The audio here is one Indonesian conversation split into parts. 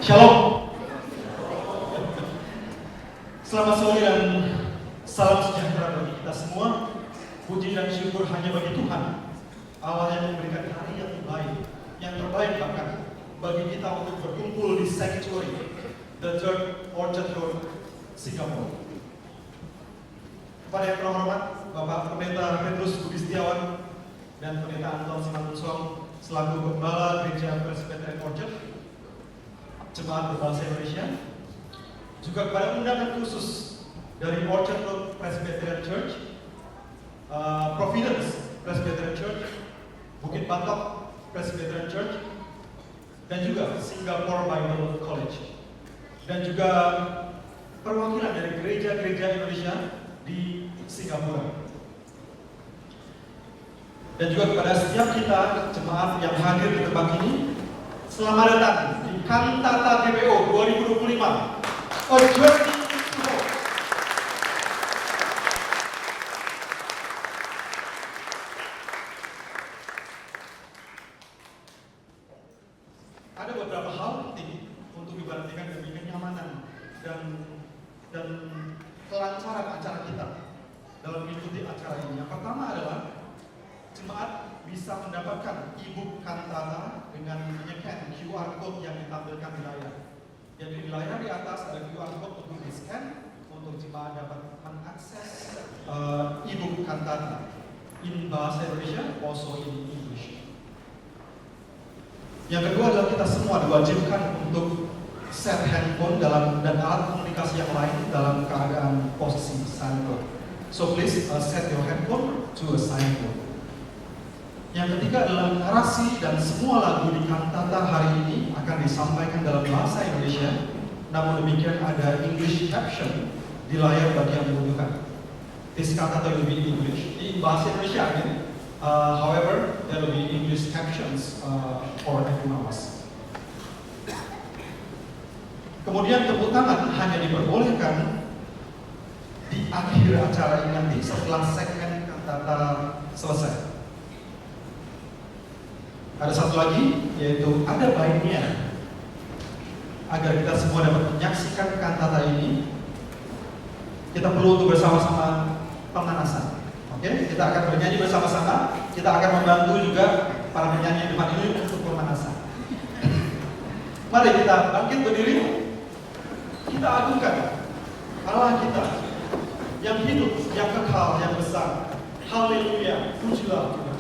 Shalom. Selamat sore dan salam sejahtera bagi kita semua. Puji dan syukur hanya bagi Tuhan, Allah yang memberikan hari yang terbaik bahkan bagi kita untuk berkumpul di Sanctuary, The Third Orchard Road, Singapura. Kepada yang terhormat Bapak Pendeta Petrus Budi Setiawan dan Pendeta Anton Simanusong selaku Gembala Gereja Presbyterian Orchard, Jemaat Berbahasa Indonesia, juga kepada undangan khusus dari Orchard Road Presbyterian Church, Providence Presbyterian Church, Bukit Batok Presbyterian Church, dan juga Singapore Bible College, dan juga perwakilan dari gereja-gereja Indonesia di Singapura, dan juga kepada setiap kita jemaat yang hadir di tempat ini. Selamat datang di Kantata GBO 2025, A Journey to Hope. Ada beberapa hal penting untuk diperhatikan demi kenyamanan dan kelancaran acara kita dalam mengikuti acara ini. Yang pertama adalah jemaat bisa mendapatkan e-book kantata dengan menyekan QR code yang ditampilkan di layar. Jadi di layar di atas ada QR code untuk di-scan untuk jemaat dapat mengakses e-book kantata in bahasa Indonesia, also in English. Yang kedua adalah kita semua diwajibkan untuk set handphone dan alat komunikasi yang lain dalam keadaan posisi silent mode. So please set your handphone to a silent mode. Yang ketiga adalah narasi dan semua lagu di kantata hari ini akan disampaikan dalam bahasa Indonesia. Namun demikian ada English caption di layar bagi yang membutuhkan. This kantata will be in English. Di bahasa Indonesia again. However, there will be English captions for everyone else. Kemudian tepuk tangan hanya diperbolehkan di akhir acara ini nanti setelah segmen kantata selesai. Ada satu lagi, yaitu ada baiknya agar kita semua dapat menyaksikan kantata ini, kita perlu untuk bersama-sama pemanasan. Oke, kita akan bernyanyi bersama-sama. Kita akan membantu juga para penyanyi di depan ini untuk pemanasan. Mari kita bangkit berdiri. Kita agungkan Allah kita yang hidup, yang kekal, yang besar. Haleluya, pujilah Tuhan.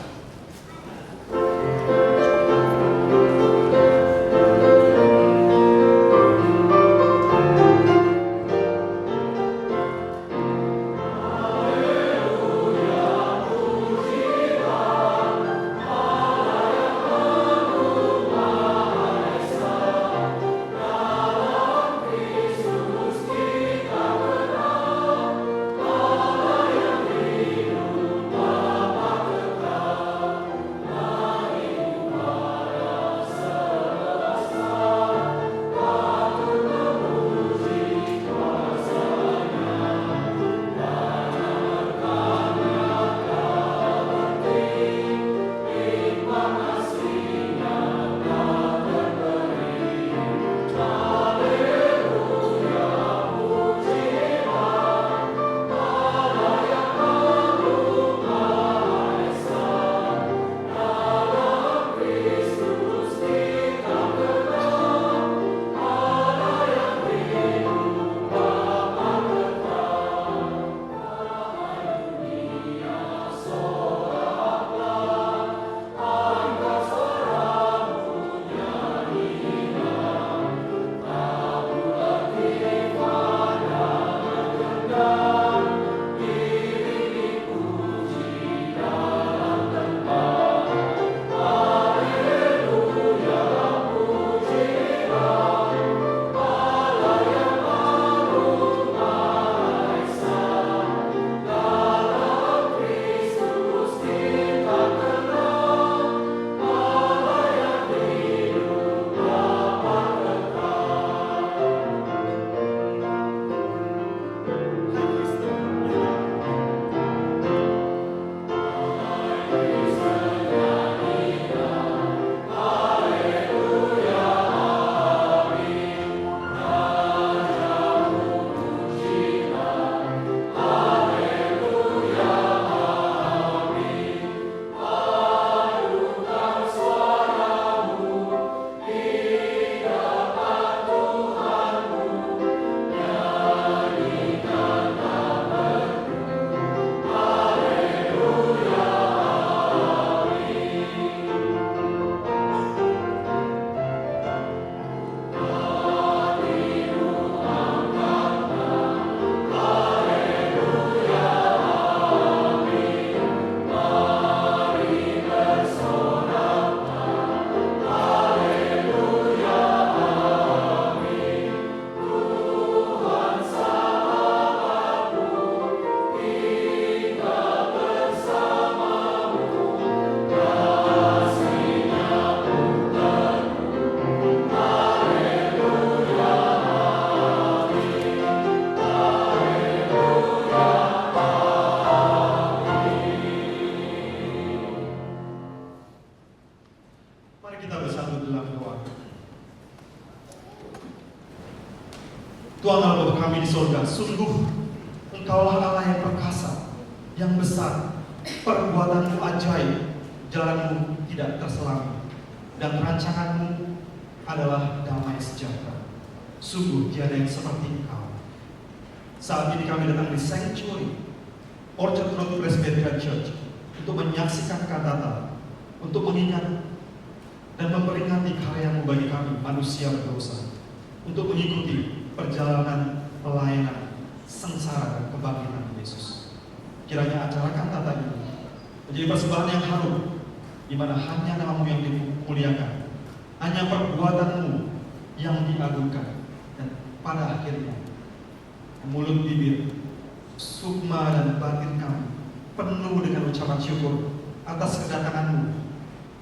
Tuhan Allah Bapa kami di surga, sungguh Engkaulah Allah yang perkasa, yang besar, perbuatanmu ajaib, jalanmu tidak terselang, dan rancanganmu adalah damai sejahtera. Sungguh tiada yang seperti Engkau. Saat ini kami datang di Sanctuary Orchard Road Presbyterian Church untuk menyaksikan kantata, untuk mengingat dan memperingati karya-Mu bagi kami manusia berdosa, untuk mengikuti perjalanan pelayanan sengsara dan kebangkitan Yesus. Kiranya acara kantata ini menjadi persembahan yang harum, di mana hanya nama-Mu yang dimuliakan, hanya perbuatan-Mu yang diagungkan, dan pada akhirnya mulut bibir, sukma dan batin kami penuh dengan ucapan syukur atas kedatangan-Mu,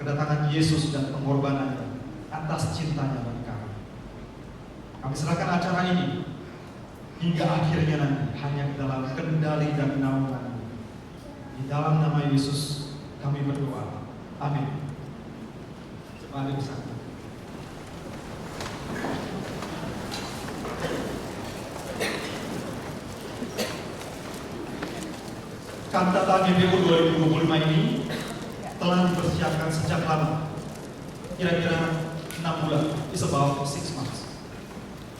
kedatangan Yesus dan pengorbanannya, atas cintanya bagi kami. Kami serahkan acara ini hingga akhirnya nanti hanya dalam kendali dan naungan. Di dalam nama Yesus kami berdoa. Amin. Mari bersama. Kantata GBO 2025 ini telah dipersiapkan sejak lama, kira-kira 6 bulan, it's about 6 months.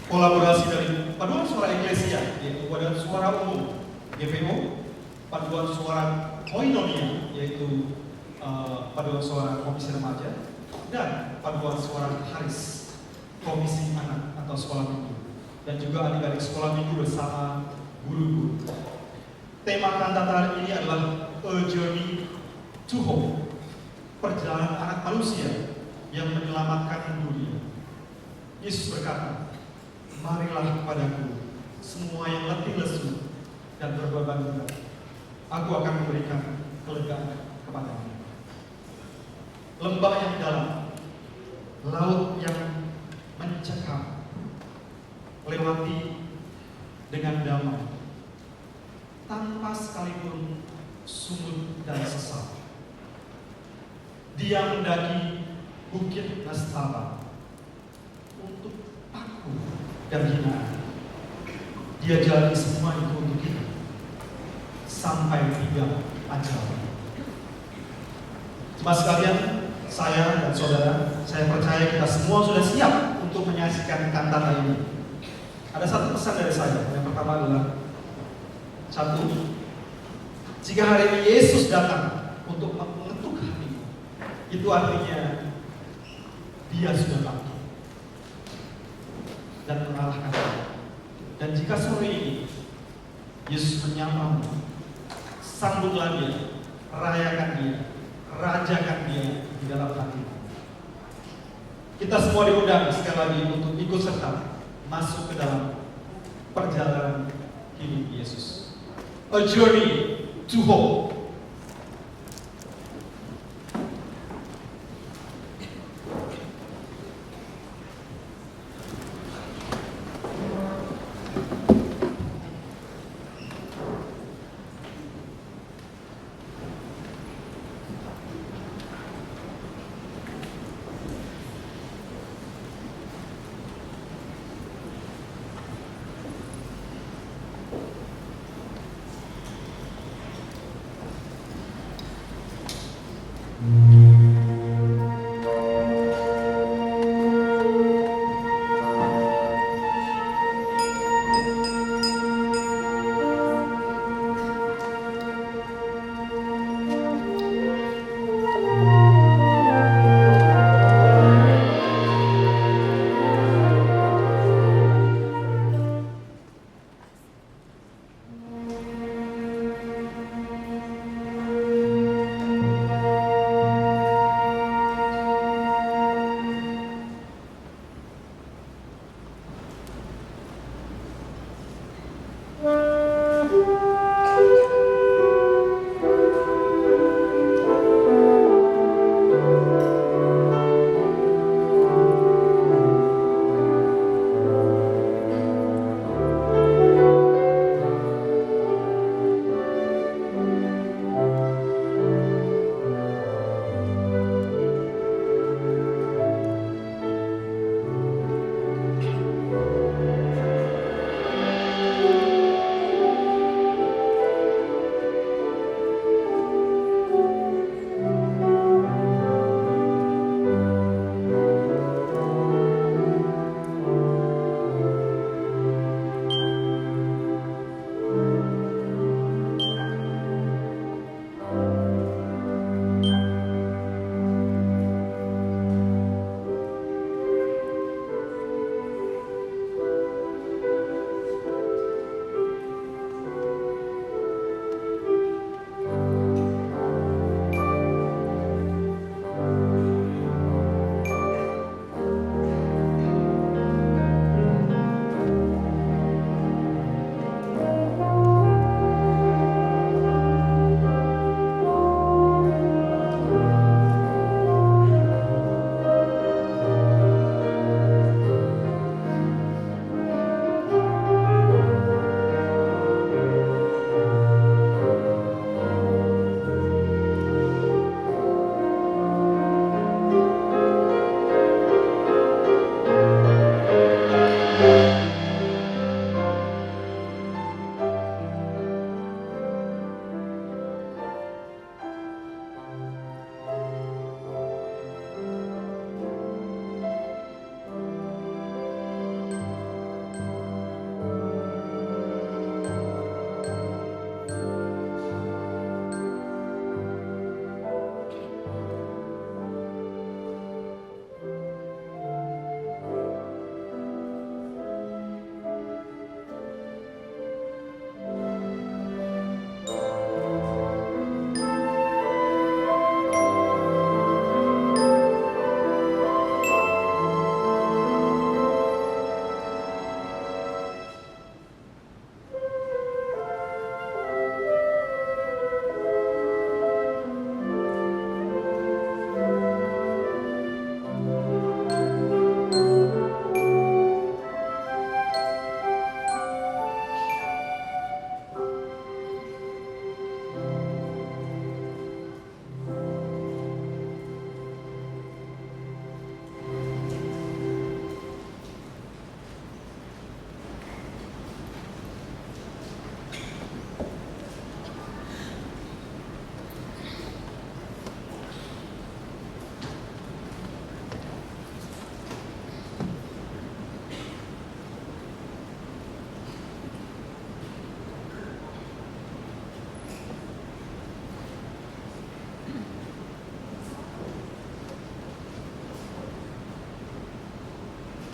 Kolaborasi dari paduan suara eklesia, yaitu paduan suara umum GBO, paduan suara koinonia, yaitu paduan suara komisi remaja, dan paduan suara haris, komisi anak atau sekolah minggu, dan juga adik-adik sekolah minggu bersama guru-guru. Tema kantata ini adalah A Journey to Hope, perjalanan anak manusia yang menyelamatkan dunia. Yesus berkata, marilah kepadaku semua yang letih lesu dan berbeban berat, aku akan memberikan kelegaan kepadamu. Lembah yang dalam, laut yang mencekam, lewati dengan damai, tanpa sekalipun sumut dan sesat. Dia mendaki bukit nestapa untuk aku dan hinaan. Dia jalani semua itu untuk kita sampai tiba ajal. Jemaat sekalian, saya dan saudara, saya percaya kita semua sudah siap untuk menyaksikan kantata ini. Ada satu pesan dari saya. Yang pertama adalah satu, jika hari ini Yesus datang untuk mengetuk hati, itu artinya Dia sudah bangkit dan mengalahkan kita. Dan jika sore ini Yesus menyamamu, sambutlah Dia, rayakan Dia, rajakan Dia di dalam hati. Kita semua diundang sekali lagi untuk ikut serta masuk ke dalam perjalanan hidup Yesus. A Journey to Hope.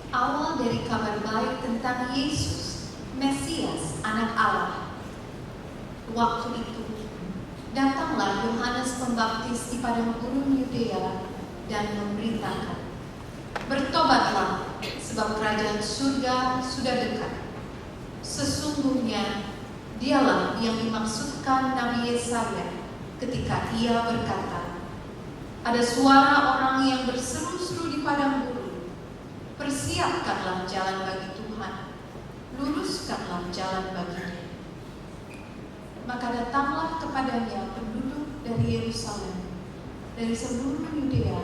Awal dari kabar baik tentang Yesus, Mesias, Anak Allah. Waktu itu, datanglah Yohanes Pembaptis di padang gurun Yudea dan memberitakan, "Bertobatlah, sebab kerajaan surga sudah dekat." Sesungguhnya, dialah yang dimaksudkan Nabi Yesaya ketika ia berkata, "Ada suara orang yang berseru-seru di padang gurun, persiapkanlah jalan bagi Tuhan, luruskanlah jalan baginya." Maka datanglah kepadanya penduduk dari Yerusalem, dari seluruh Yudea,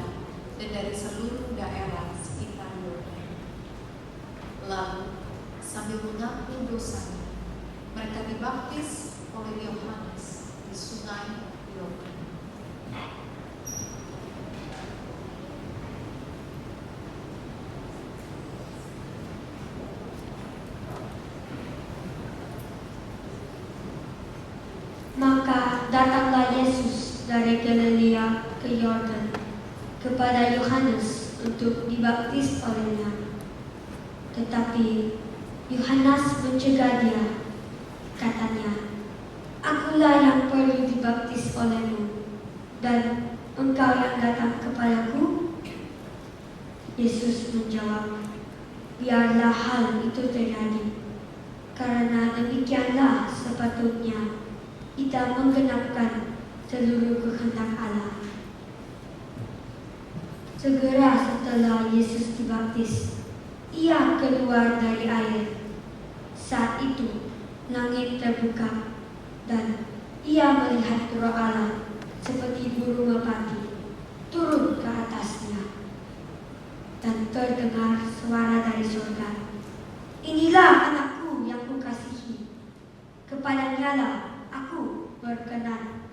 dan dari seluruh daerah sekitar Yordan. Lalu, sambil mengaku dosanya, mereka dibaptis oleh Yohanes di sungai Yordan. Maka datanglah Yesus dari Galilea ke Yordan kepada Yohanes untuk dibaptis olehnya. Tetapi Yohanes mencegah dia. Katanya, "Akulah yang perlu dibaptis olehmu, dan engkau yang datang kepadaku?" Yesus menjawab, "Biarlah hal itu terjadi, karena demikianlah sepatutnya kita menggenapkan seluruh kehendak Allah." Segera setelah Yesus dibaptis, ia keluar dari air. Saat itu, langit terbuka, dan ia melihat Roh Allah seperti burung merpati turun ke atasnya. Dan terdengar suara dari surga, "Inilah anakku yang kukasihi, kepadanyalah aku berkenan."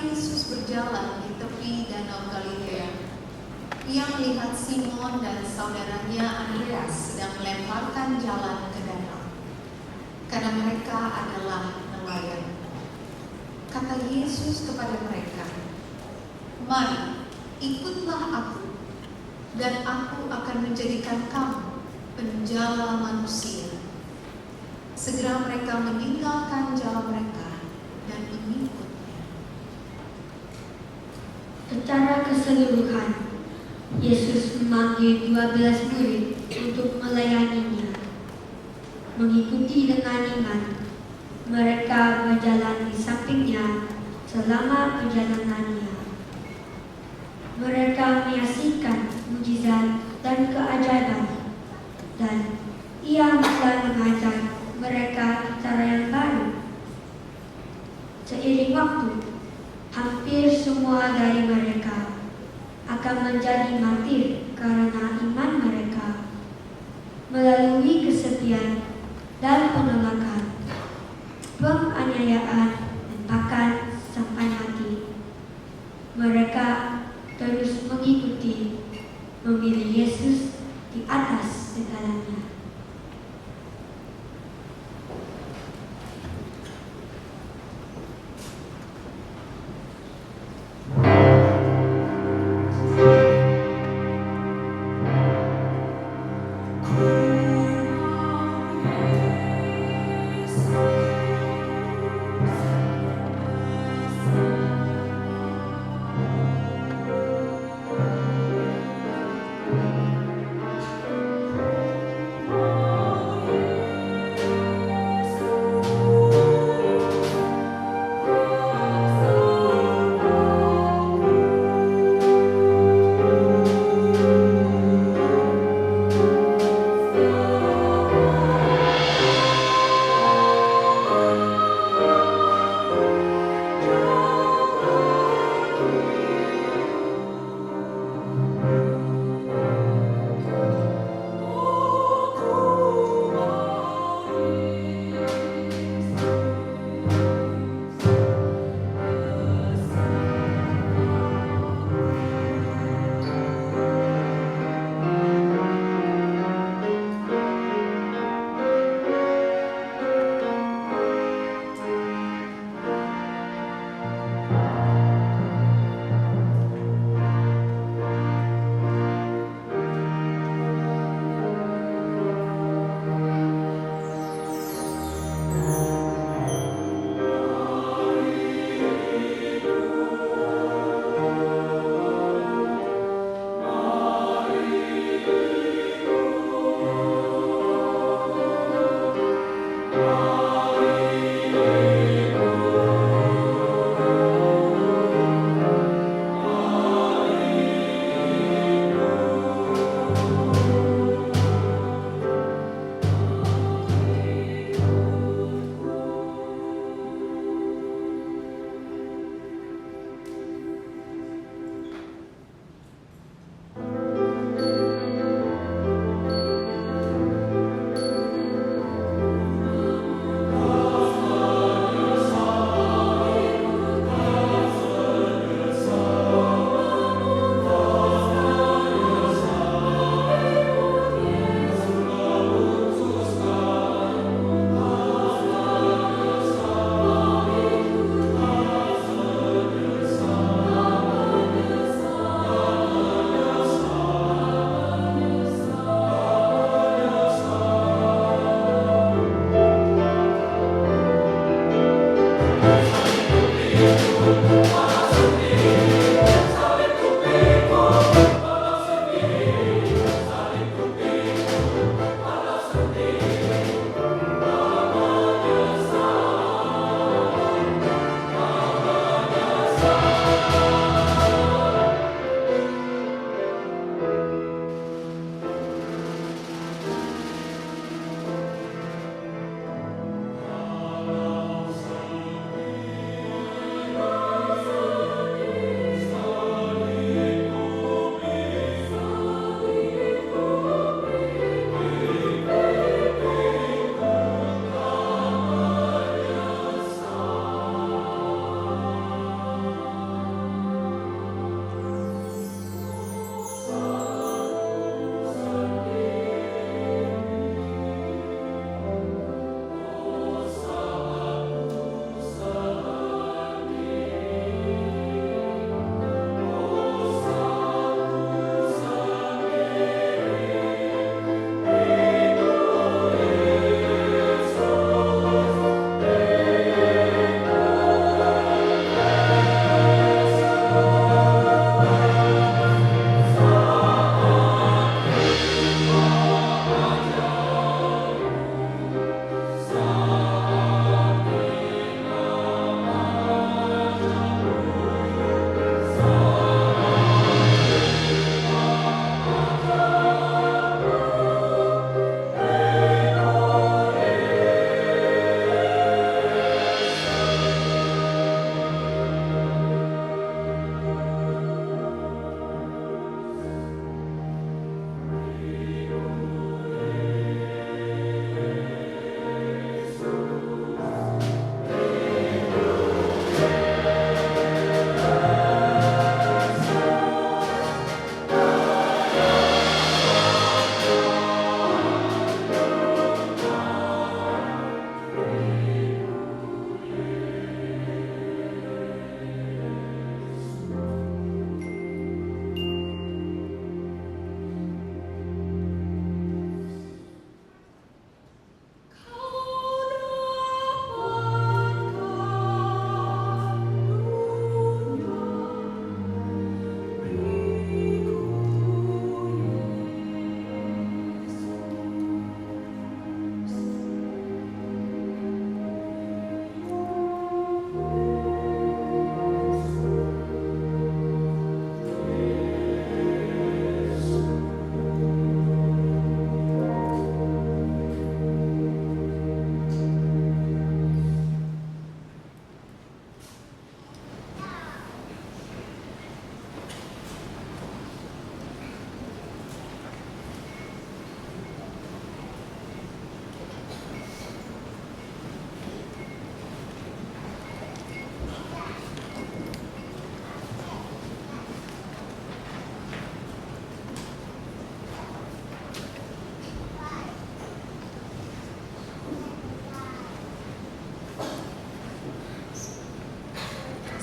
Saat Yesus berjalan di tepi Danau Galilea, ia melihat Simon dan saudaranya Andreas sedang melemparkan jalan ke danau, karena mereka adalah nelayan. Kata Yesus kepada mereka, "Mari, ikutlah aku, dan aku akan menjadikan kamu penjala manusia." Segera mereka meninggalkan jala mereka dan mengikutnya. Secara keseluruhan, Yesus memanggil 12 murid untuk melayaninya. Mengikuti dengan iman, mereka berjalan di sampingnya selama perjalanannya. Mereka menyaksikan mujizat dan keajaiban, dan ia mulai mengajar mereka cara yang baru. Seiring waktu, hampir semua dari mereka akan menjadi martir karena iman mereka. Melalui kesepian dan penolakan, penganiayaan, dan bahkan sampai mati, mereka terus mengikuti, memilih Yesus di atas segalanya.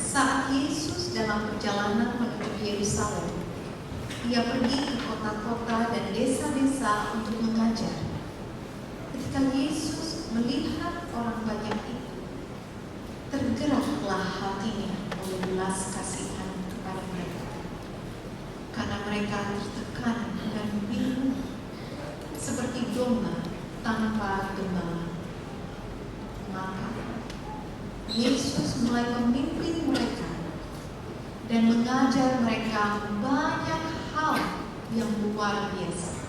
Saat Yesus dalam perjalanan menuju Yerusalem, ia pergi ke kota-kota dan desa-desa untuk mengajar. Ketika Yesus melihat orang banyak itu, tergeraklah hatinya oleh belas kasihan kepada mereka, karena mereka tertekan dan bingung, seperti domba tanpa gembala. Maka Yesus mulai memimpin mereka dan mengajar mereka banyak hal yang luar biasa.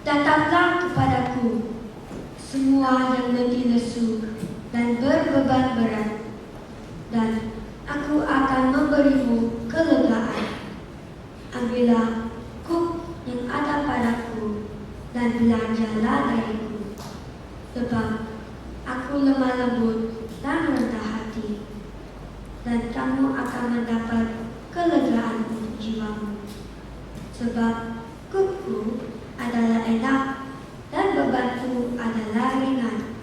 Datanglah kepadaku, semua yang letih lesu dan berbeban berat, dan aku akan memberimu kelegaan. Ambillah kuk yang ada padaku dan belajarlah dariku, sebab aku lemah lembut dan rendah hati, dan kamu akan mendapat kelegaan untuk jiwamu. Sebab kukku adalah enak dan bebanku adalah ringan.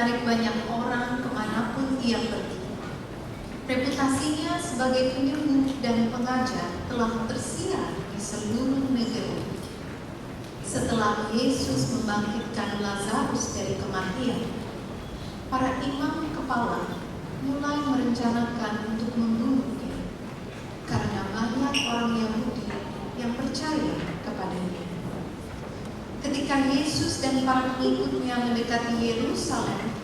menarik banyak orang kemanapun ia pergi. Reputasinya sebagai penyembuh dan pengajar telah tersiar di seluruh negeri. Setelah Yesus membangkitkan Lazarus dari kematian, para imam kepala mulai merencanakan untuk membunuhnya karena banyak orang Yahudi yang percaya kepadanya. Ketika Yesus dan para pengikutnya mendekati Yerusalem,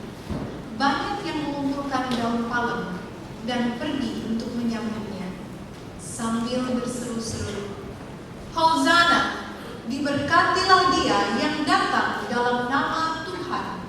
banyak yang mengumpulkan daun palem dan pergi untuk menyambutnya sambil berseru-seru, "Hosana, diberkatilah Dia yang datang dalam nama Tuhan."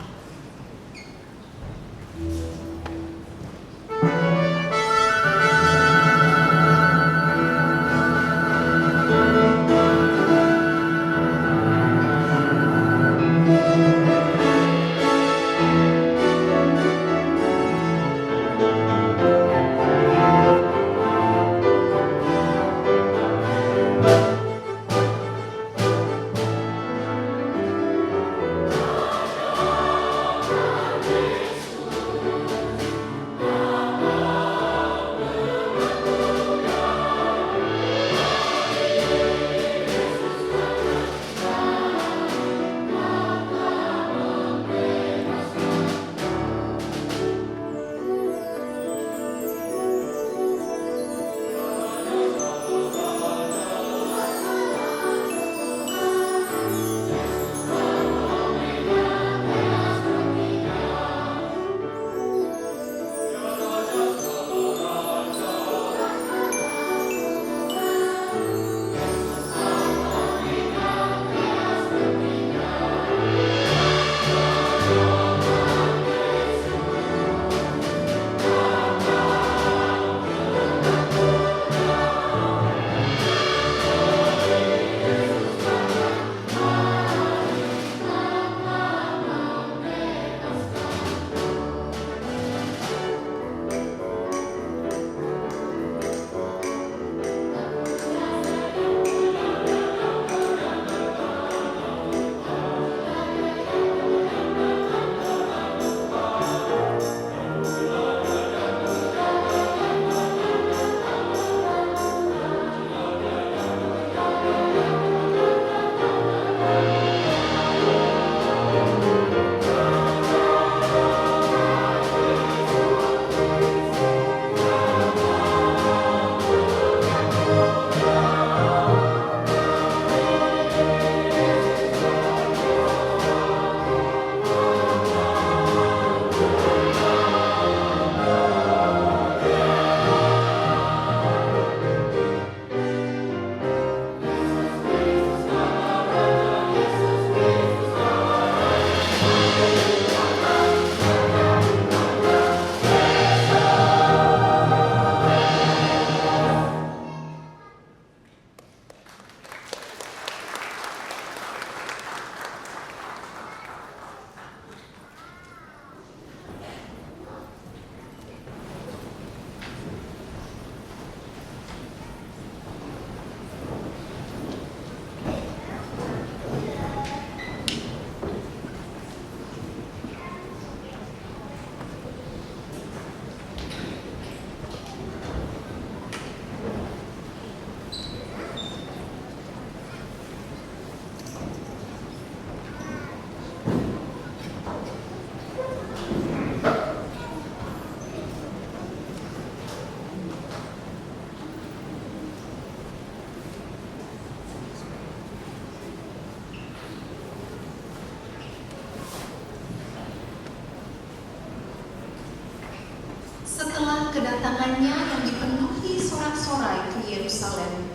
Setelah kedatangannya yang dipenuhi sorak-sorai ke Yerusalem,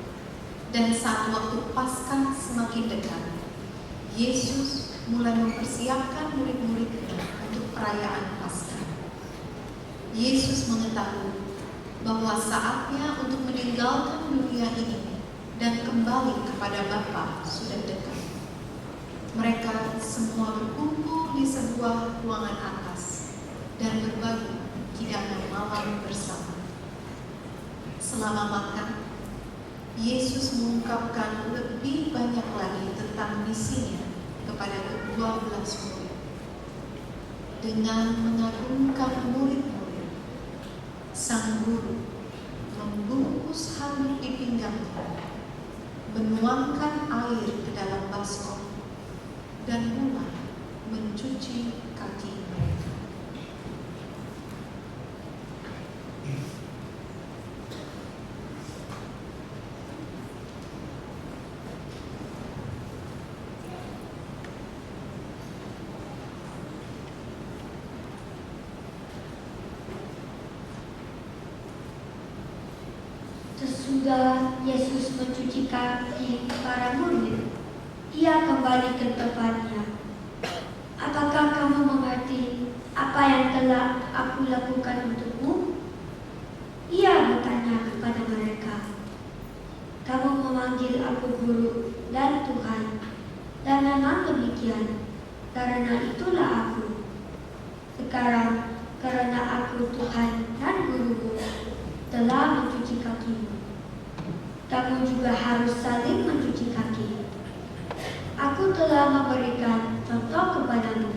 dan saat waktu Paskah semakin dekat, Yesus mulai mempersiapkan murid-muridnya untuk perayaan Paskah. Yesus mengetahui bahwa saatnya untuk meninggalkan dunia ini dan kembali kepada Bapa sudah dekat. Mereka semua berkumpul di sebuah ruangan atas dan berbagi hidangan malam bersama. Selama makan, Yesus mengungkapkan lebih banyak lagi tentang misinya kepada ke-12 murid. dengan mengagumkan murid-murid, sang guru membungkus handuk di pinggangnya, menuangkan air ke dalam baskom, dan mulai mencuci kaki mereka. Sesudah Yesus mencuci kaki para murid, ia kembali ke tempatnya. Apakah kamu mengerti apa yang telah aku lakukan untukmu? Ia bertanya kepada mereka. Kamu memanggil aku guru dan Tuhan, dan memang demikian, karena itulah aku. Sekarang, karena aku Tuhan dan gurumu, telah mencuci kakimu, kamu juga harus saling mencuci kaki. Aku telah memberikan contoh kepadamu,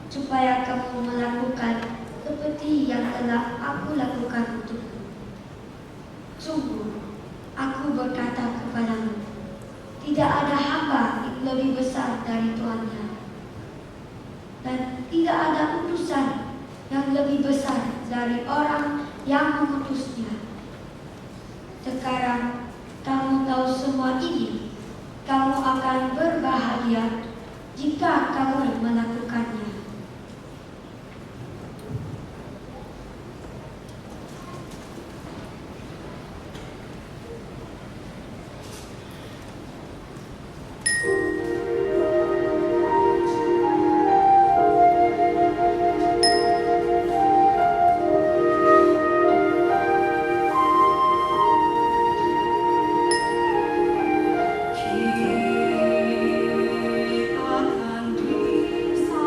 supaya kamu melakukan seperti yang telah aku lakukan untukmu. Sungguh, aku berkata kepadamu, tidak ada hamba yang lebih besar dari tuannya, dan tidak ada utusan yang lebih besar dari orang yang mengutusnya. Sekarang kamu tahu semua ini, kamu akan berbahagia jika kamu melakukannya. Kita akan bisa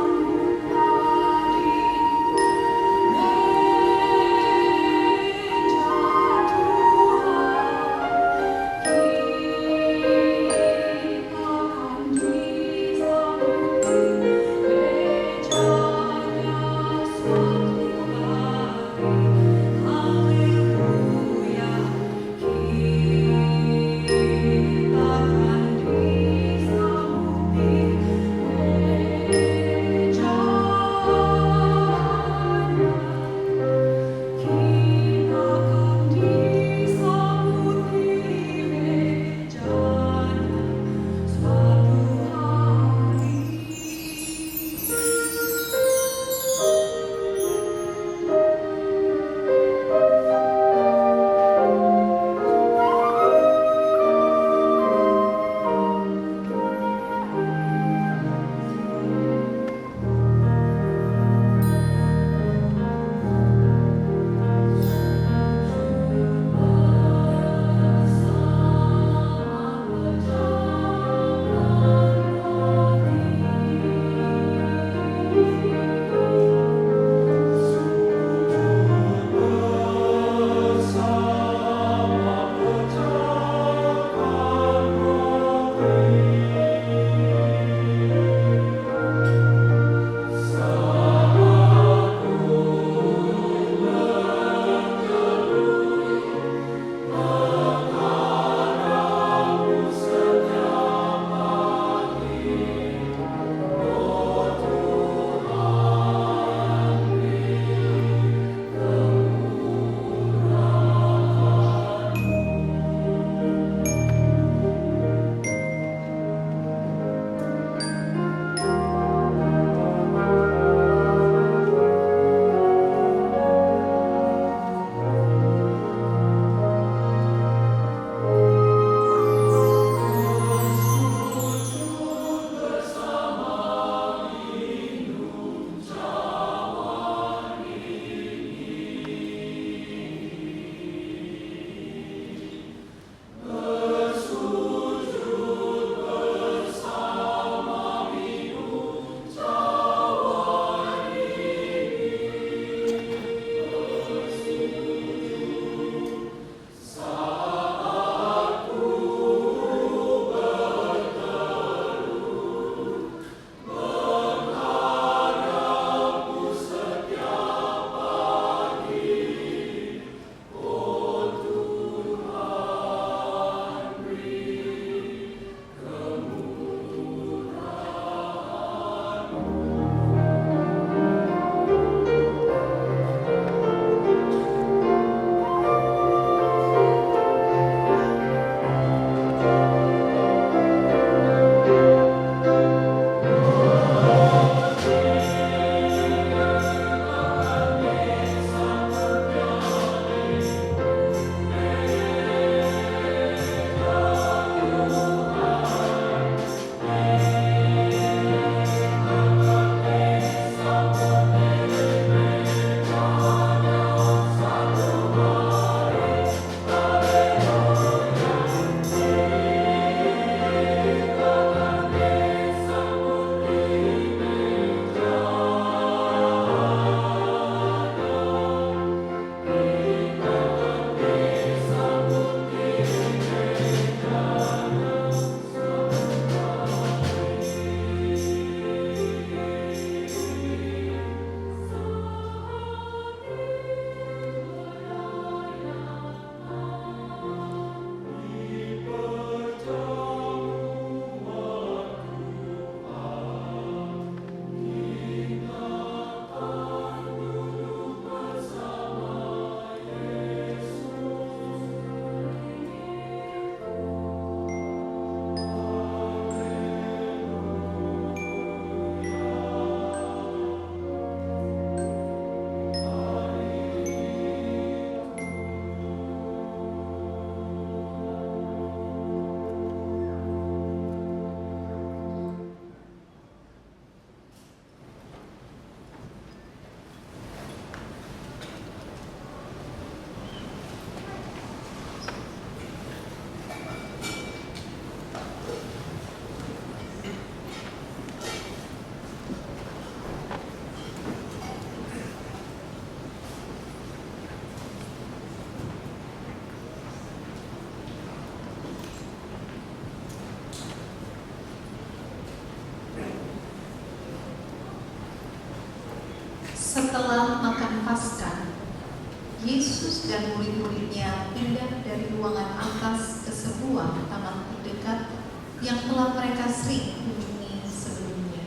Yesus dan murid-muridnya pindah dari ruangan atas ke sebuah taman terdekat yang telah mereka sering kunjungi sebelumnya.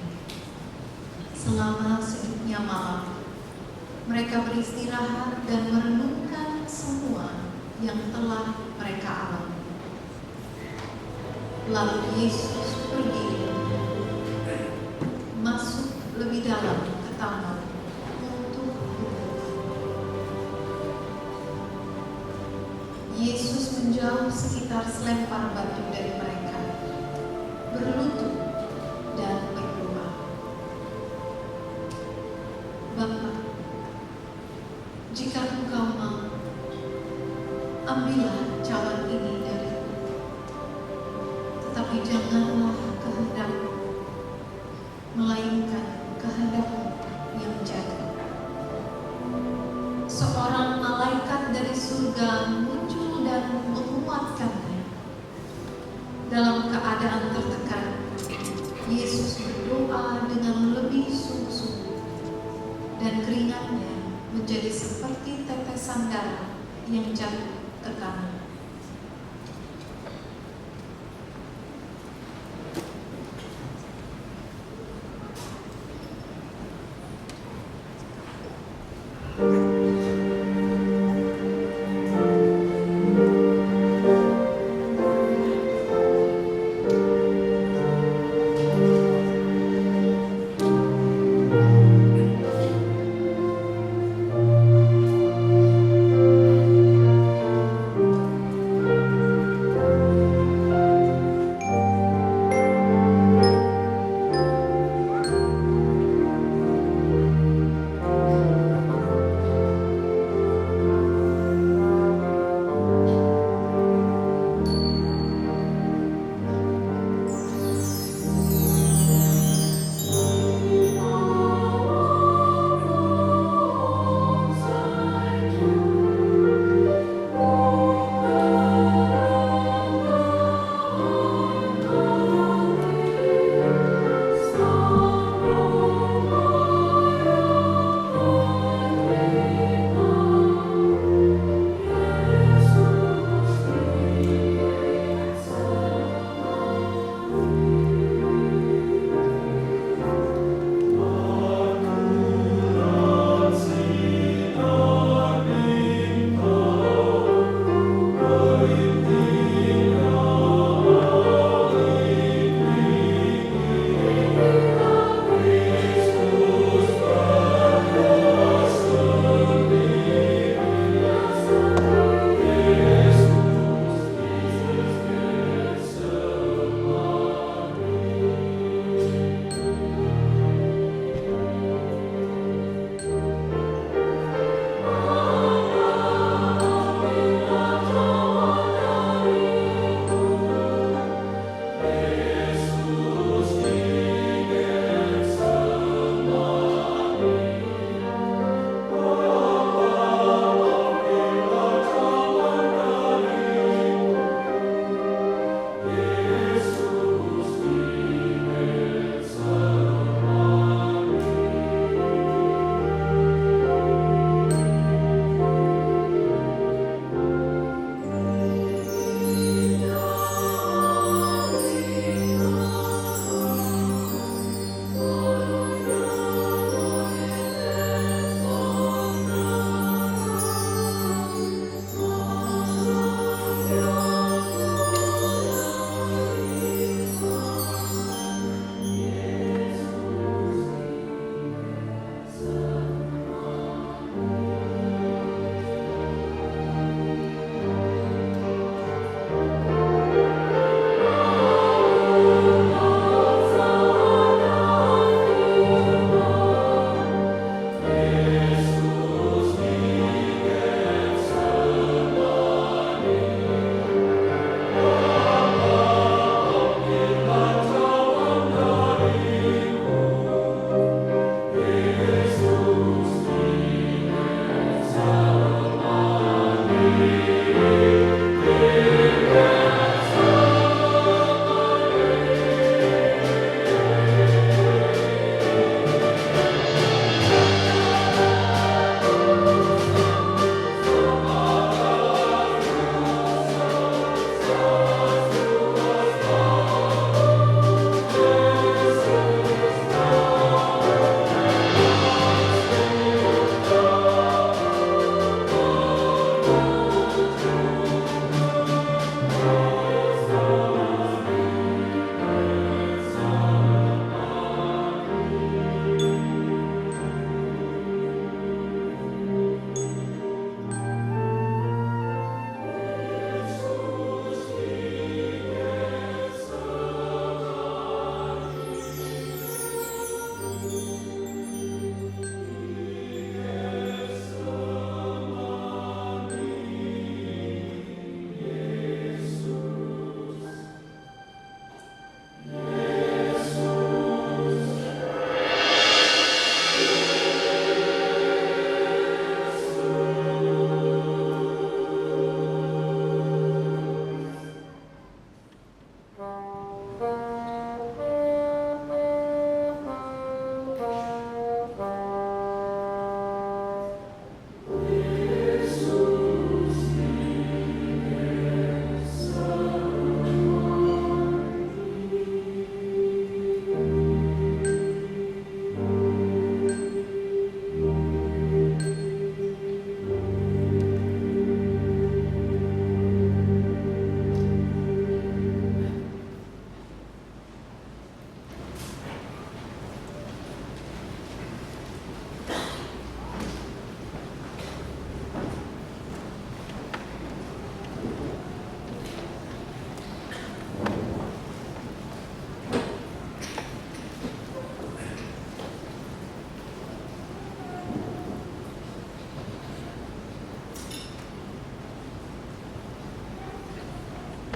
Selama sedikitnya malam, mereka beristirahat dan merenungkan semua yang telah mereka alami. Lalu Yesus pergi masuk lebih dalam ke taman untuk berdoa. Yesus menjauh sekitar selempar batu dari mereka, berlutut dan berdoa. Bapa, jika Engkau mau, ambillah cawan ini dariku, tetapi janganlah kehendak-Mu, melainkan kehendak-Mu yang jadi. Seorang malaikat dari surga muncul dan menguatkannya. Dalam keadaan tertekan, Yesus berdoa dengan lebih sungguh-sungguh, dan keringatnya menjadi seperti tetesan darah yang jatuh ke tanah.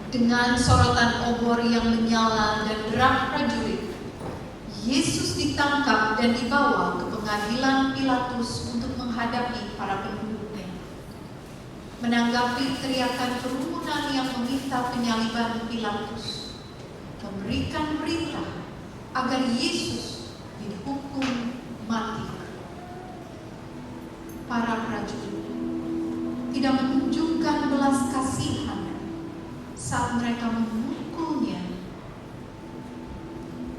Dengan sorotan obor yang menyala dan derap prajurit, Yesus ditangkap dan dibawa ke pengadilan Pilatus untuk menghadapi para penduduknya. Menanggapi teriakan kerumunan yang meminta penyaliban Pilatus, memberikan perintah agar Yesus dihukum mati. Para prajurit tidak menunjukkan belas kasihan saat mereka memukulnya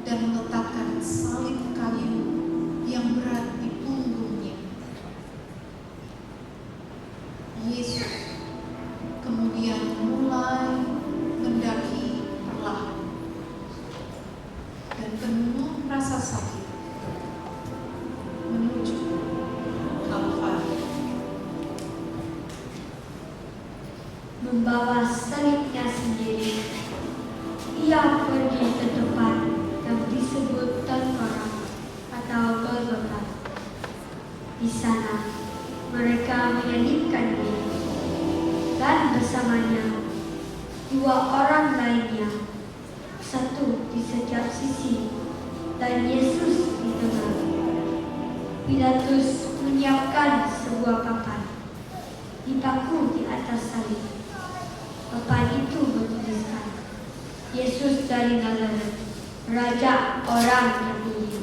dan meletakkan salib kayu yang berat di punggungnya. Yesus kemudian mulai mendaki perlahan dan penuh rasa sakit menuju Kalvari. Membawa salibnya sendiri, ia pergi ke tempat yang disebut Tengkorak atau Golgota. Di sana mereka menyalibkan dia dan bersamanya 2 orang lainnya, satu di setiap sisi dan Yesus di tengah. Pilatus menyiapkan sebuah papan dipaku di atas salib. Papan itu bertuliskan, Yesus dari Nazaret, Raja orang Yahudi.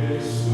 Yesus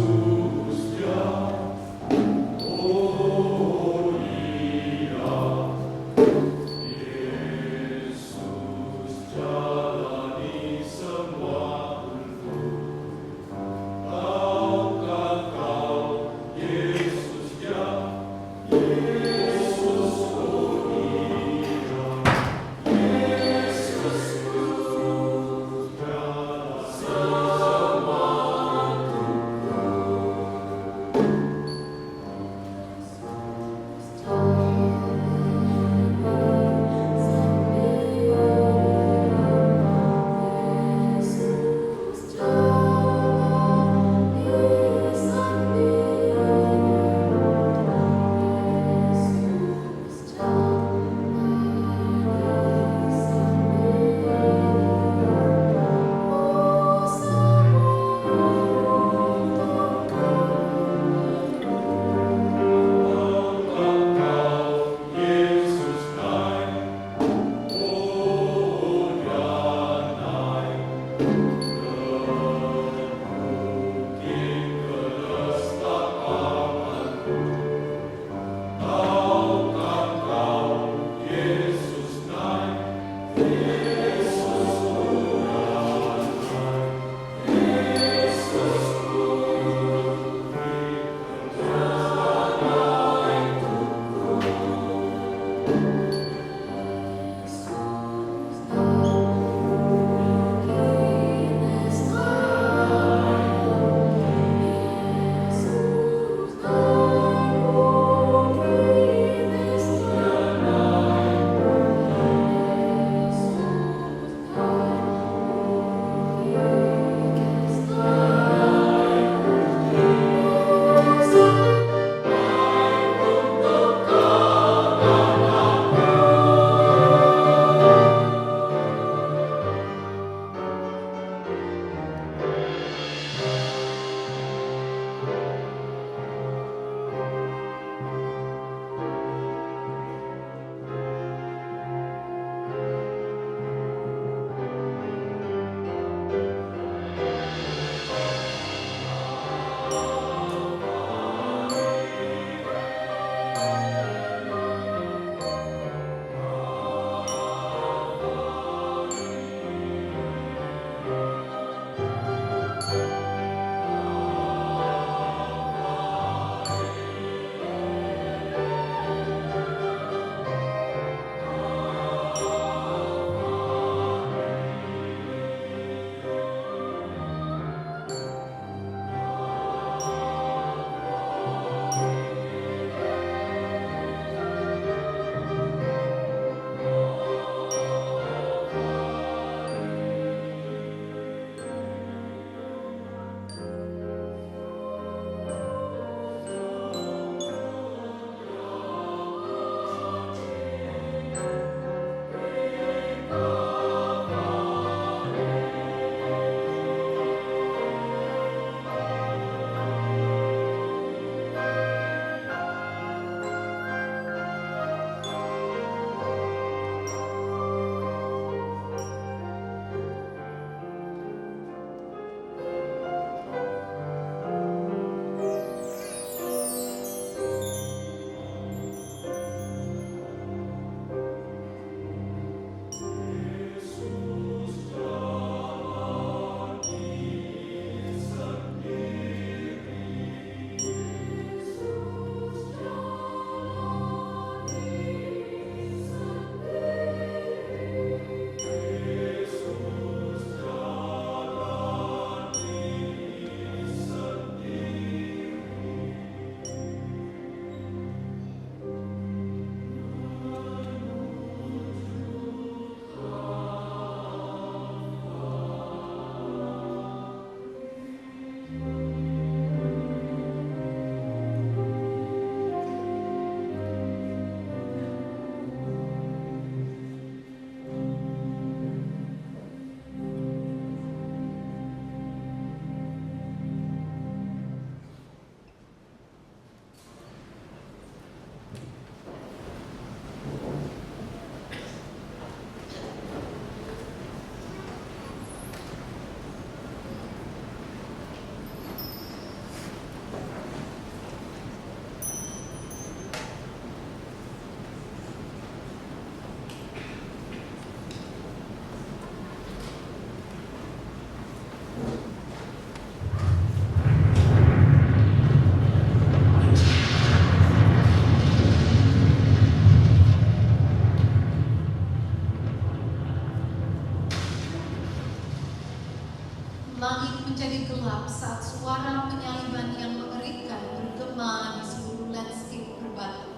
menjadi gelap saat suara penyaliban yang mengerikan bergema di seluruh landscape berbatu.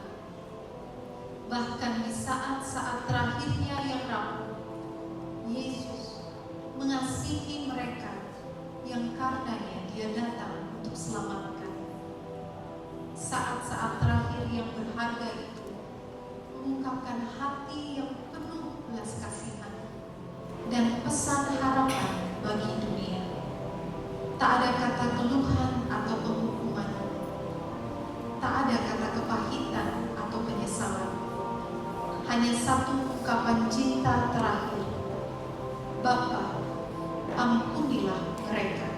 Bahkan di saat-saat terakhirnya yang rapuh, Yesus mengasihi mereka yang karenanya Dia datang untuk selamatkan. Saat-saat terakhir yang berharga itu mengungkapkan hati yang penuh belas kasihan dan pesan harapan bagi dunia. Tak ada kata keluhan atau penghukuman, tak ada kata kepahitan atau penyesalan. Hanya satu ungkapan cinta terakhir. Bapa, ampunilah mereka.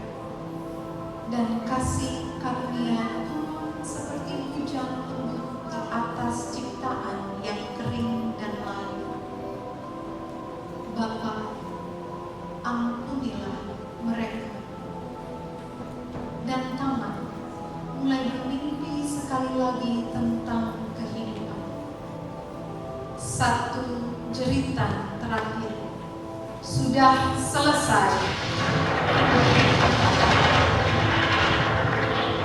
Dan kasih karunia turun seperti hujan lembut di atas ciptaan yang kering dan layu. Bapa, ampunilah mereka. Dan taman mulai bermimpi sekali lagi tentang kehidupan. Satu jeritan terakhir sudah selesai.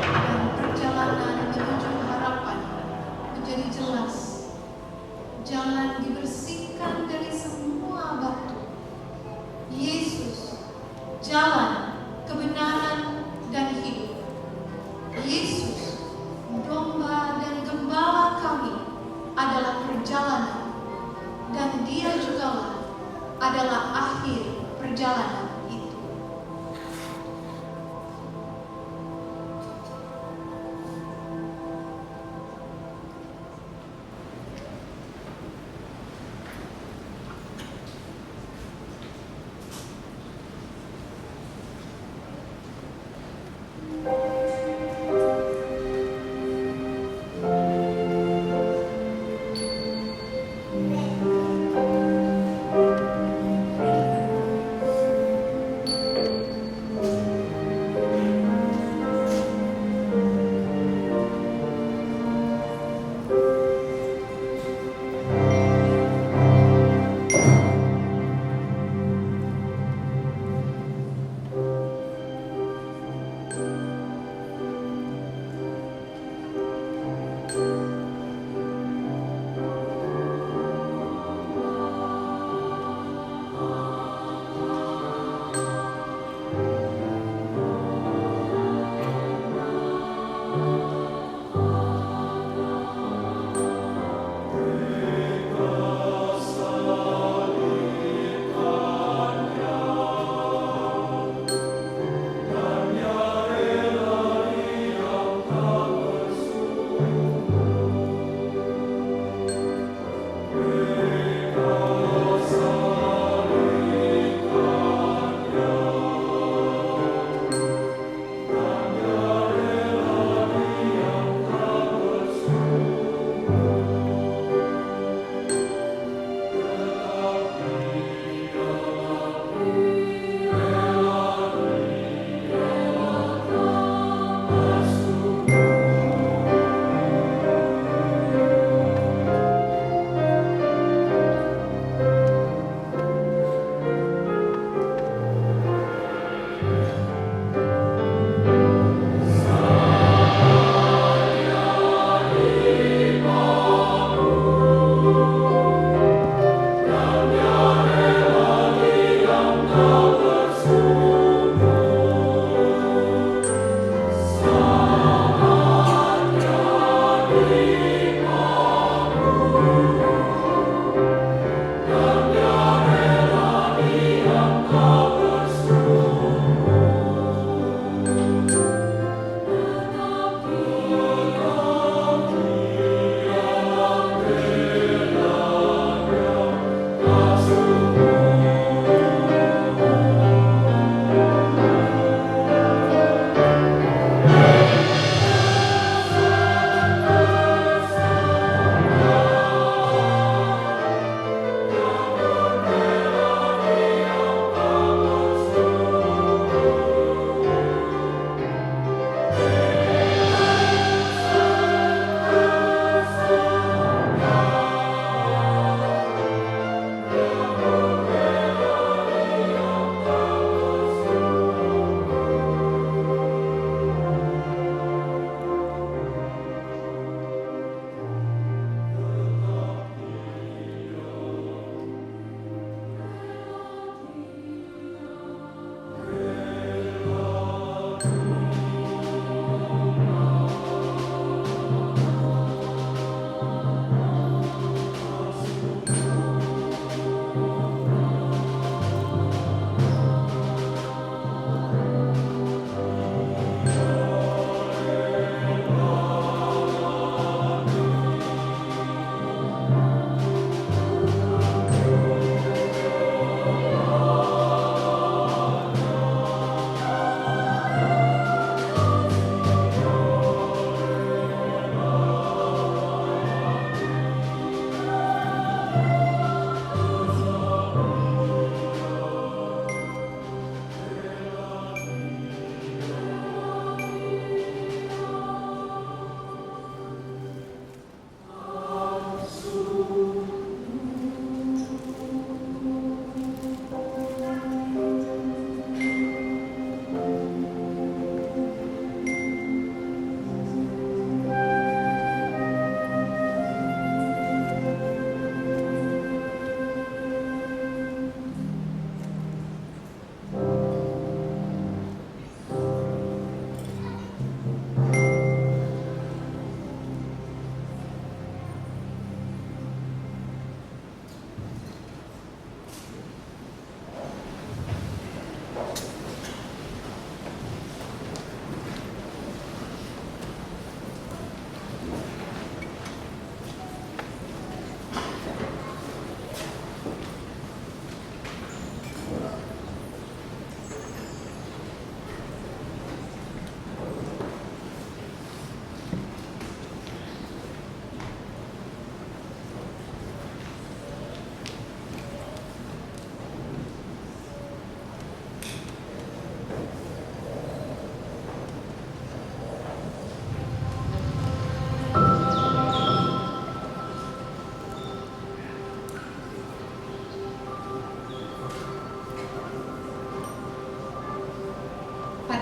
Dan perjalanan menuju harapan menjadi jelas. Jalan dibersihkan dari semua batu. Yesus, jalan, kebenaran, dan hidup. Yesus, domba dan gembala kami, adalah perjalanan, dan Dia jugalah adalah akhir perjalanan itu.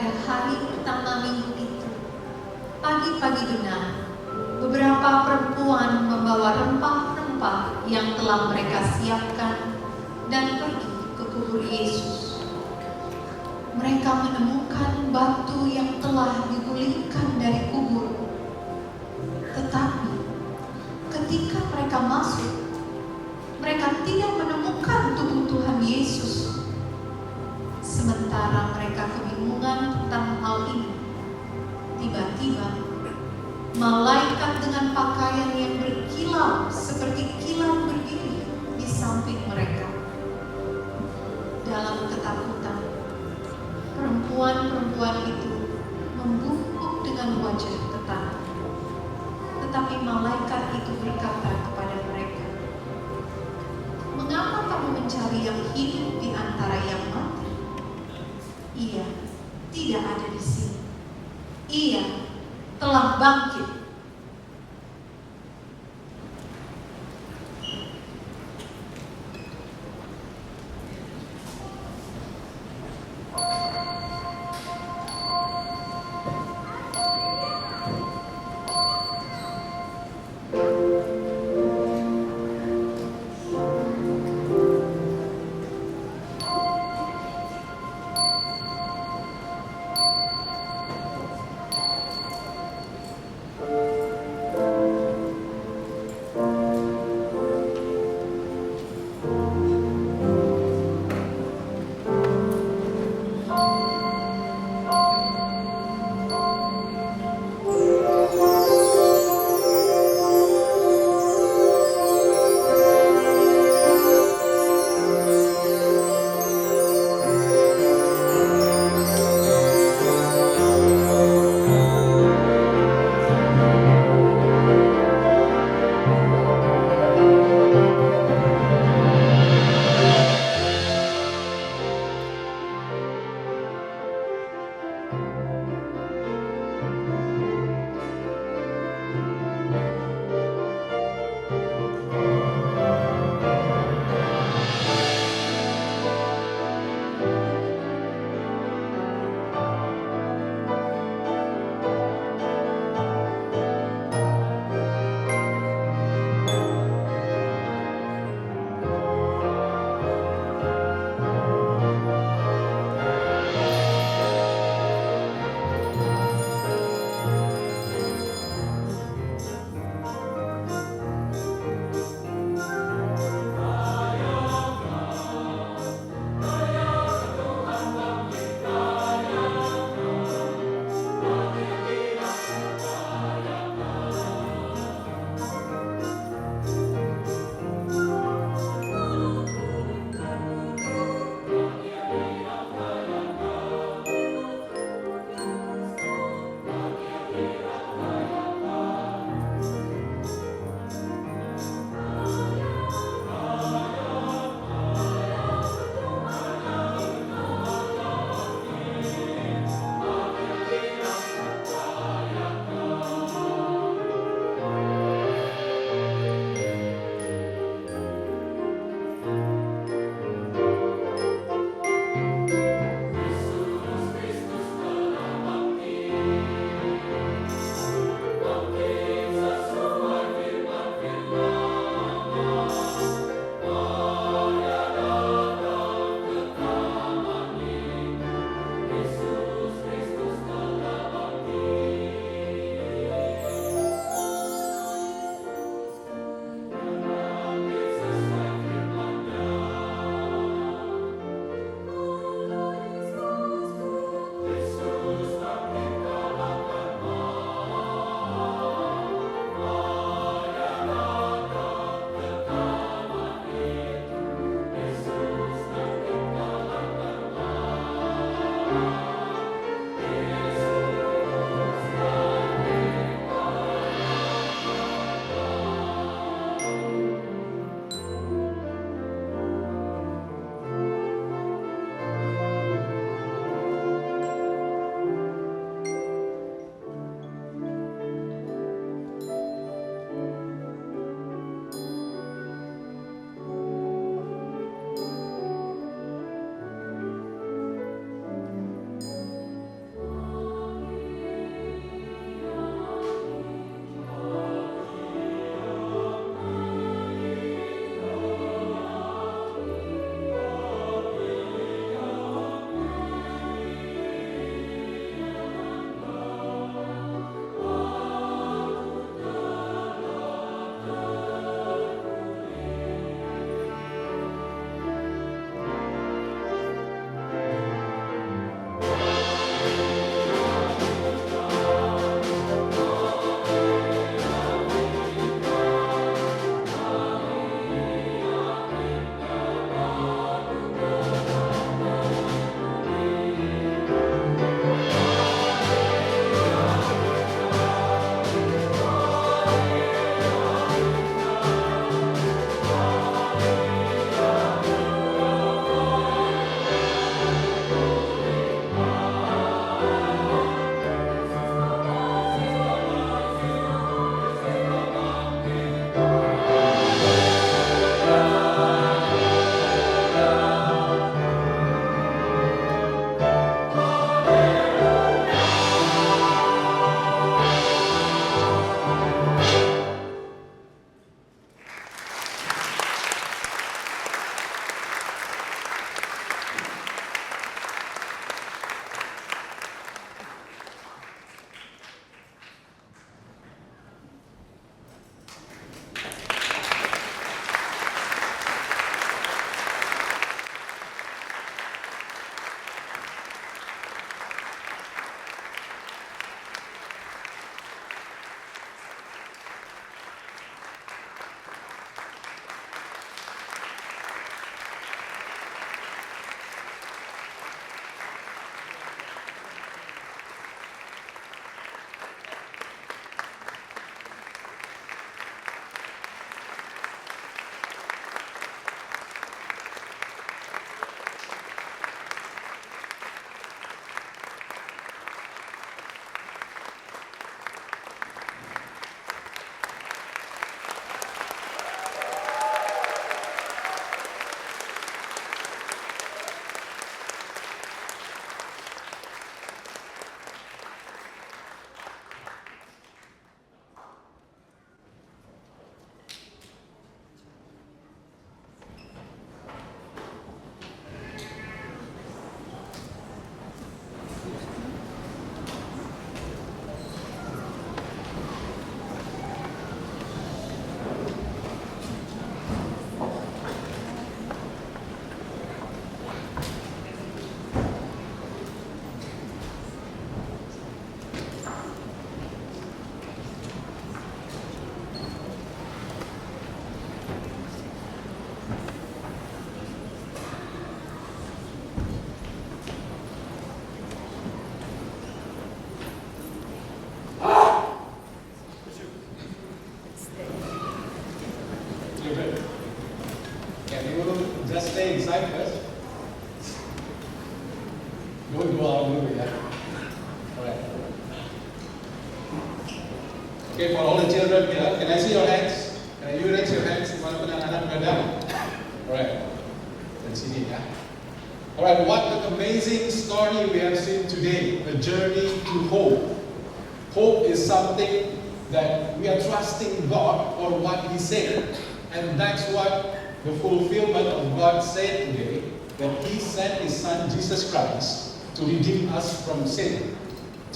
pada hari pertama minggu itu, pagi-pagi benar, beberapa perempuan membawa rempah-rempah yang telah mereka siapkan dan pergi ke kubur Yesus. Mereka menemukan batu yang telah digulingkan dari kubur. Tetapi ketika mereka masuk, mereka tidak menemukan tubuh Tuhan Yesus. Sementara mereka kebingungan tentang hal ini, tiba-tiba malaikat dengan pakaian yang berkilau seperti kilat berdiri di samping mereka. Dalam ketakutan, perempuan-perempuan itu membungkuk dengan wajah getar. Tetapi malaikat itu berkata kepada mereka, "Mengapa kamu mencari yang hidup di antara yang mati? Ia tidak ada di sini. Ia telah bangkit." Can you just stay inside first? Don't go out dulu ya. Alright. Okay, for all the children here, can I see your hands? Can you raise your hands walaupun anak-anak berada? Alright. Dari sini ya. Alright, what an amazing story we have seen today. A journey to hope. Hope is something that we are trusting God for what He said. And that's what the fulfillment of God said today. That He sent His Son Jesus Christ to redeem us from sin.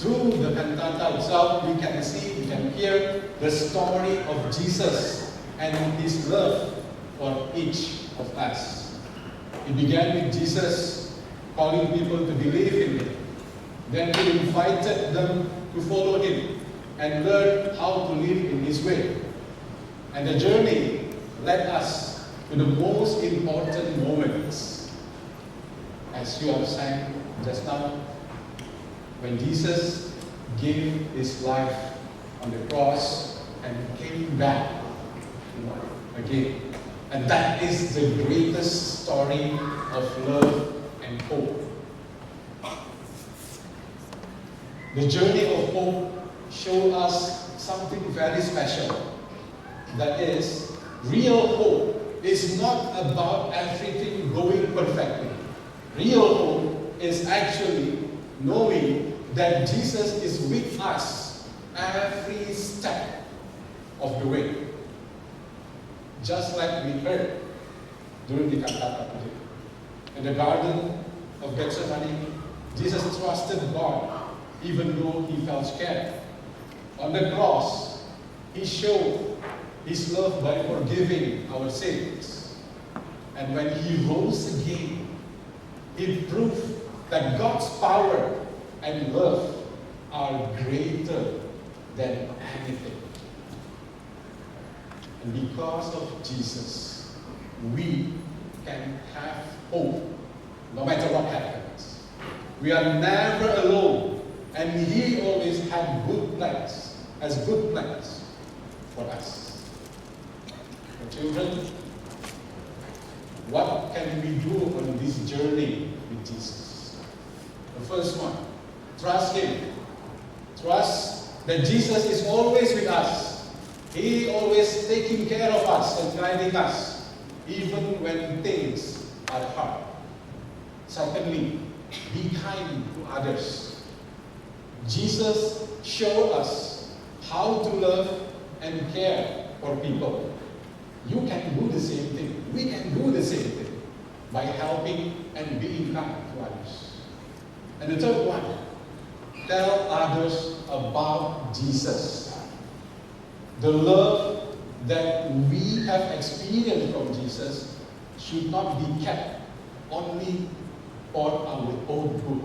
Through the cantata itself, we can see, we can hear the story of Jesus and His love for each of us. It began with Jesus calling people to believe in Him. Then He invited them to follow Him and learn how to live in His way. And the journey led us to the most important moments. As you have sang just now, when Jesus gave His life on the cross and came back again. And that is the greatest story of love and hope. The journey of hope shows us something very special. That is, real hope is not about everything going perfectly. Real hope is actually knowing that Jesus is with us every step of the way. Just like we heard during the cantata today. In the Garden of Gethsemane, Jesus trusted God even though He felt scared. On the cross, He showed His love by forgiving our sins. And when He rose again, He proved that God's power and love are greater than anything. And because of Jesus, we can have hope no matter what happens. We are never alone, and He always had good plans for us. So children, what can we do on this journey with Jesus? The first one, trust Him. Trust that Jesus is always with us. He always taking care of us and guiding us, even when things are hard. Secondly, be kind to others. Jesus showed us how to love and care for people. You can do the same thing. We can do the same thing by helping and being kind to others. And the third one, tell others about Jesus. The love that we have experienced from Jesus should not be kept only for our own good.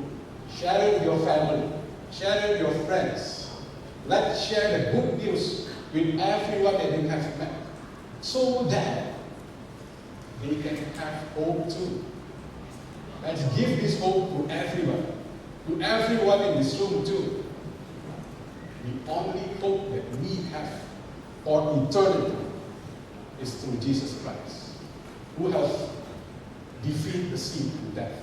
Share it with your family. Share it with your friends. Let's share the good news with everyone that you have met, so that they can have hope too. Let's give this hope to everyone in this room too. The only hope that we have for eternity is through Jesus Christ, who has defeated the sin and death.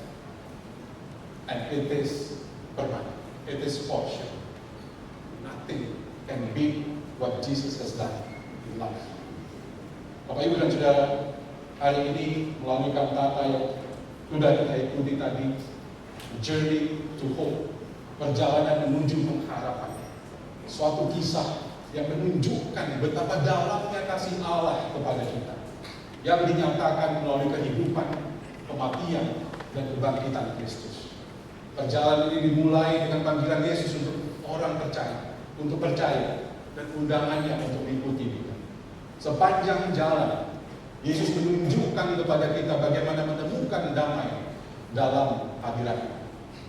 And it is permanent. It is for sure. Nothing can beat what Jesus has done in life. Bapak Ibu dan Saudara, hari ini melalui kantata yang sudah kita ikuti tadi, Journey to Hope, perjalanan menuju pengharapan. Suatu kisah yang menunjukkan betapa dalamnya kasih Allah kepada kita, yang dinyatakan melalui kehidupan, kematian, dan kebangkitan Kristus. Perjalanan ini dimulai dengan panggilan Yesus untuk orang percaya, dan undangannya untuk mengikuti kita. Sepanjang jalan, Yesus menunjukkan kepada kita bagaimana menemukan damai dalam hadirat,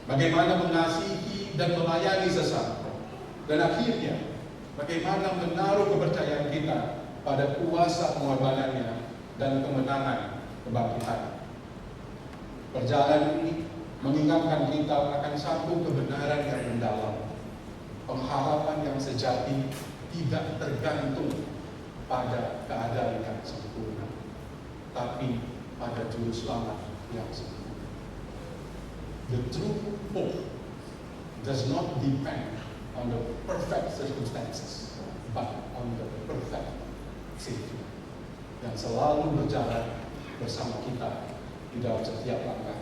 bagaimana mengasihi dan melayani sesama, dan akhirnya bagaimana menaruh kepercayaan kita pada kuasa pengorbanannya dan kemenangan kebangkitan. Perjalanan ini mengingatkan kita akan satu kebenaran yang mendalam. Pengharapan yang sejati tidak tergantung pada keadaan yang sempurna, tapi pada juru selamat yang sempurna. The true hope does not depend on the perfect circumstances, but on the perfect Savior yang selalu berjalan bersama kita di dalam setiap langkah.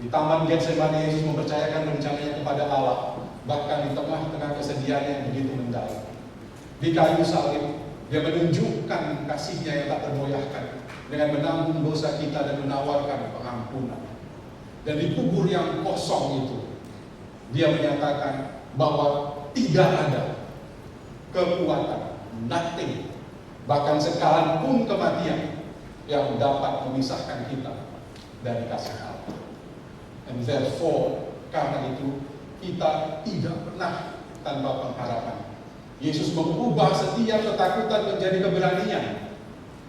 Di Taman Getsemani, Yesus mempercayakan rencananya kepada Allah, bahkan di tengah-tengah kesedihan yang begitu mendalam. Di kayu salib, Dia menunjukkan kasih-Nya yang tak tergoyahkan dengan menanggung dosa kita dan menawarkan pengampunan. Dan di kubur yang kosong itu, Dia menyatakan bahwa tidak ada kekuatan, nothing, bahkan sekalipun kematian yang dapat memisahkan kita dari kasih Allah. And therefore, karena itu kita tidak pernah tanpa pengharapan. Yesus mengubah setiap ketakutan menjadi keberanian,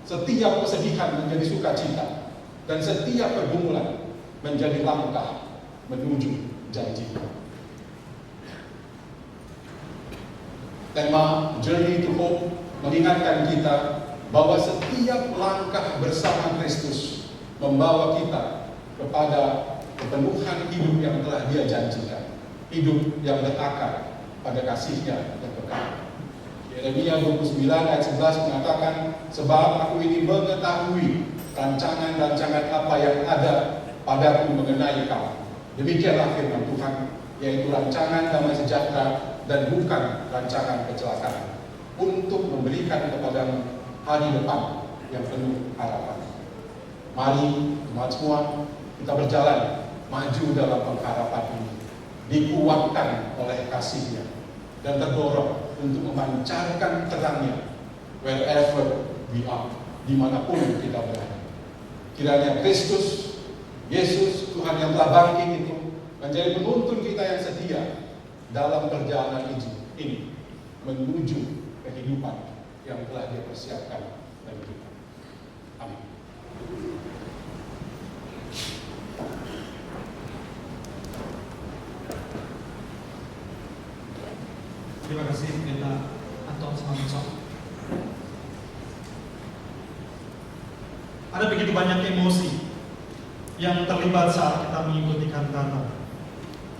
setiap kesedihan menjadi sukacita, dan setiap pergumulan menjadi langkah menuju janji. Tema Journey to Hope mengingatkan kita bahwa setiap langkah bersama Kristus membawa kita kepada kepenuhan hidup yang telah Dia janjikan, hidup yang berakar pada kasih-Nya yang kekal. Yeremia 29 ayat 11 mengatakan, sebab aku ini mengetahui rancangan-rancangan apa yang ada padaku mengenai kamu. Demikianlah firman Tuhan, yaitu rancangan damai sejahtera dan bukan rancangan kecelakaan, untuk memberikan kepadamu hari depan yang penuh harapan. Mari teman semua, kita berjalan maju dalam pengharapan ini, dikuatkan oleh kasih-Nya dan terdorong untuk memancarkan terangnya wherever we are, dimanapun kita berada. Kiranya Kristus, Yesus, Tuhan yang telah bangkit itu menjadi penuntun kita yang setia dalam perjalanan ini menuju kehidupan yang telah Dia persiapkan bagi kita. Amin. Terima kasih Pendeta Anton Samanson. Ada begitu banyak emosi yang terlibat saat kita mengikuti kantata,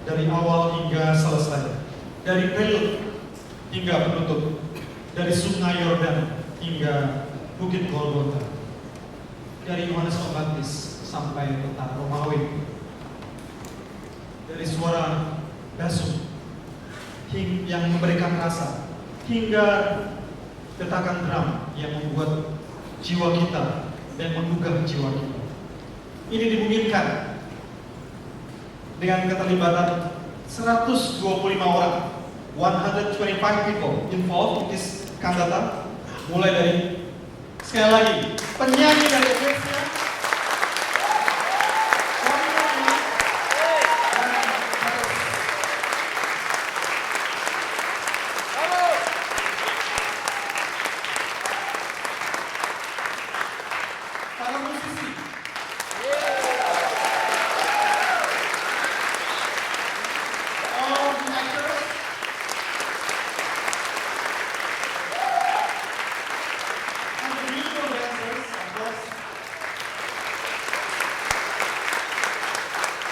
dari awal hingga selesai, dari prelude hingga penutup, dari Sungai Yordan hingga Bukit Golgota, dari Yohanes Pembaptis sampai kota Romawi, dari suara basum yang memberikan rasa hingga detakan drum yang membuat jiwa kita dan menggugah jiwa kita. Ini dimungkinkan dengan keterlibatan 125 orang, 125 people involved in this cantata, mulai dari, sekali lagi, penyanyi dari Indonesia, para musisi, all the actors, and the musical dancers, of course.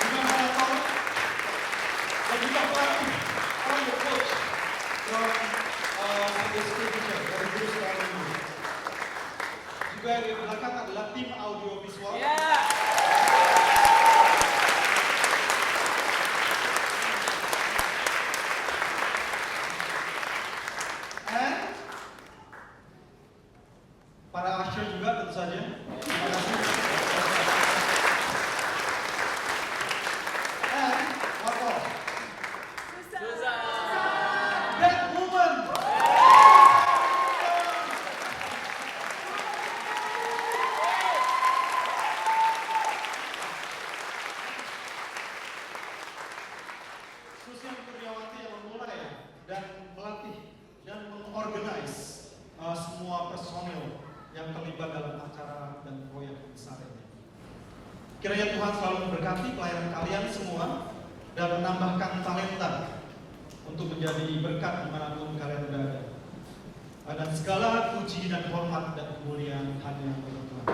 Juga menonton dan juga pelatih, all the coach from the school teacher dari guru sekolah ini. Juga di belakang adalah tim audio visual. And para usher juga tentu saja. Terima kasih. And what else? That woman. Susi Kurniawati yang memulai dan melatih dan mengorganize semua personil yang terlibat dalam acara dan proyek besar ini. Kiranya Tuhan selalu memberkati pelayanan kalian semua dan menambahkan talenta untuk menjadi berkat dimanapun kalian berada. Dan segala puji dan hormat dan kemuliaan hanya untuk Tuhan.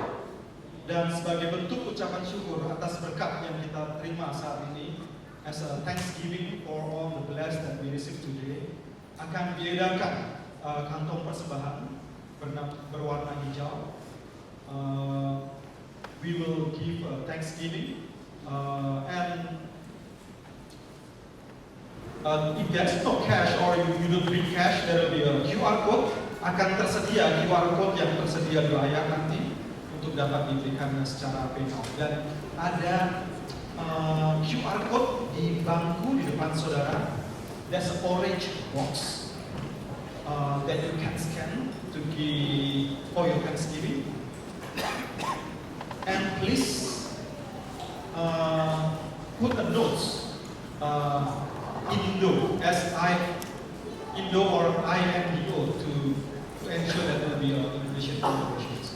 Dan Dan sebagai bentuk ucapan syukur atas berkat yang kita terima saat ini, as a thanksgiving for all the blessed that we receive today, akan diedarkan kantong persembahan berwarna hijau. We will give thanksgiving and if there's no cash or you don't bring cash, there will be a QR code. Akan tersedia QR code yang tersedia di layar nanti untuk dapat diberikan secara PayNow. Dan ada QR code di bangku di depan saudara. There's an orange box that you can scan to give for your Thanksgiving. And please put a note in Indo as Indo or INDO to ensure that there will be Indonesian contributions.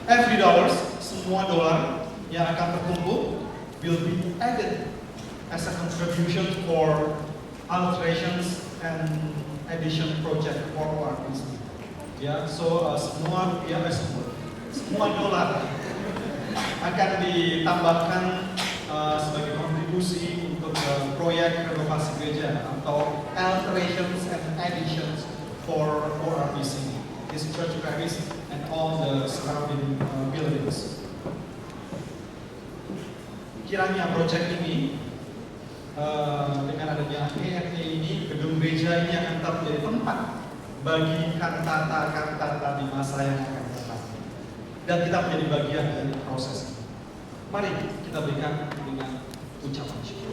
Every dollars, semua dolar yang akan terkumpul will be added as a contribution for alterations and addition project for our business. Ya, so semua rupiah, semua dolar akan ditambahkan sebagai kontribusi untuk proyek renovasi gereja atau alterations and additions for RPC, this church premise and all the surrounding buildings. Kiranya proyek ini dengan adanya ERT ini, gedung gereja ini akan tetap menjadi tempat bagi kantata-kantata di masa yang akan datang, dan kita menjadi bagian dari proses ini. Mari kita berikan dengan ucapan syukur.